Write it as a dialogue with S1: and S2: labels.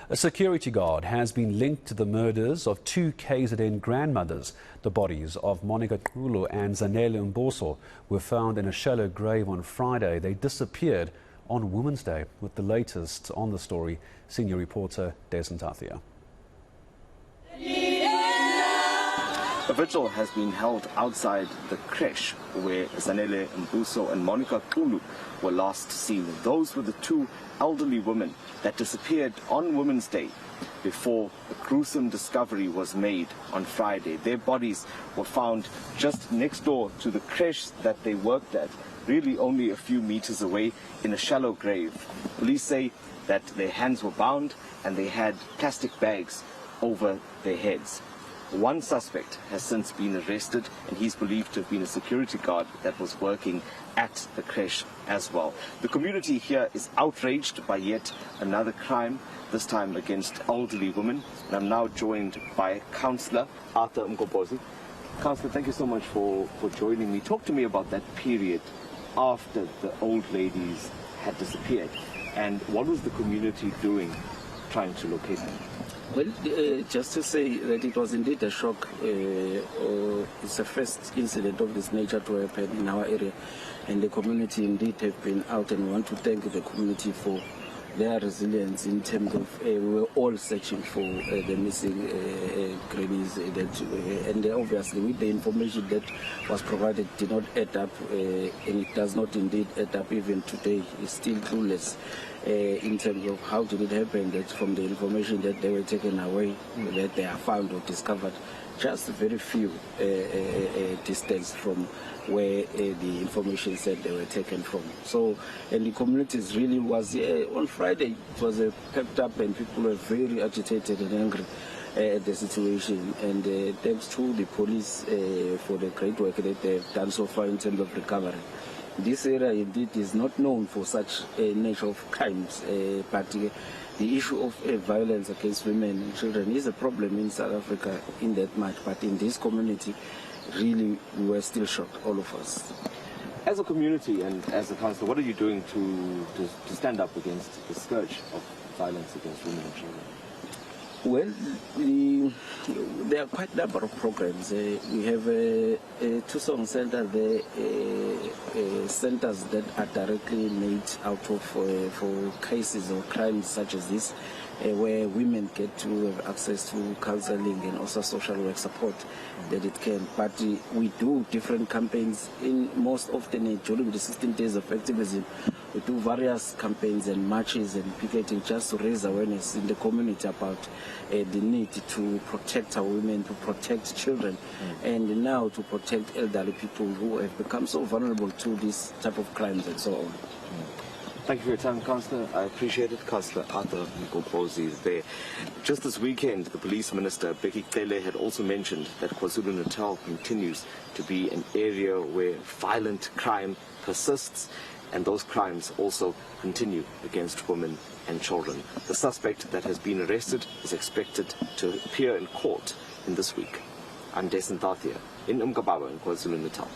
S1: A security guard has been linked to the murders of two KZN grandmothers. The bodies of Monica Kulu and Zanele Mboso were found in a shallow grave on Friday. They disappeared on Women's Day. With the latest on the story, senior reporter Dasen Thathiah.
S2: A vigil has been held outside the creche where Zanele Mboso and Monica Kulu were last seen. Those were the two elderly women that disappeared on Women's Day before a gruesome discovery was made on Friday. Their bodies were found just next door to the creche that they worked at, really only a few meters away in a shallow grave. Police say that their hands were bound and they had plastic bags over their heads. One suspect has since been arrested, and he's believed to have been a security guard that was working at the creche as well. The community here is outraged by yet another crime, this time against elderly women. And I'm now joined by Councillor Arthur Mgobozi. Councillor, thank you so much for joining me. Talk to me about that period after the old ladies had disappeared, and what was the community doing trying to locate them?
S3: Well, just to say that it was indeed a shock. It's the first incident of this nature to happen in our area, and the community indeed have been out, and we want to thank the community for their resilience in terms of we were all searching for the missing grannies, and obviously with the information that was provided did not add up, and it does not indeed add up even today. It's still clueless in terms of how did it happen that from the information that they were taken away, that they are found or discovered just a very few distance from where the information said they were taken from. So, and the communities really was, on Friday, it was pepped up and people were very agitated and angry at the situation. And thanks to the police for the great work that they've done so far in terms of recovery. This area indeed is not known for such a nature of crimes, but the issue of violence against women and children is a problem in South Africa in that much, but in this community, really, we were still shocked, all of us.
S2: As a community and as a council, what are you doing to stand up against the scourge of violence against women and children?
S3: Well, there are quite a number of programs. We have a two-song center there, centers that are directly made out of for cases or crimes such as this, where women get to have access to counseling and also social work support that it can. But we do different campaigns in most often during the 16 days of activism. We do various campaigns and marches and picketing just to raise awareness in the community about the need to protect our women, to protect children, and now to protect elderly people who have become so vulnerable to this type of crimes and so on.
S2: Thank you for your time, Councillor. I appreciate it. Councillor Arthur Mgobozi is there. Just this weekend, the Police Minister, Bheki Cele, had also mentioned that KwaZulu-Natal continues to be an area where violent crime persists, and those crimes also continue against women and children. The suspect that has been arrested is expected to appear in court in this week. I'm Dasen Thathiah in Umgababa in KwaZulu-Natal.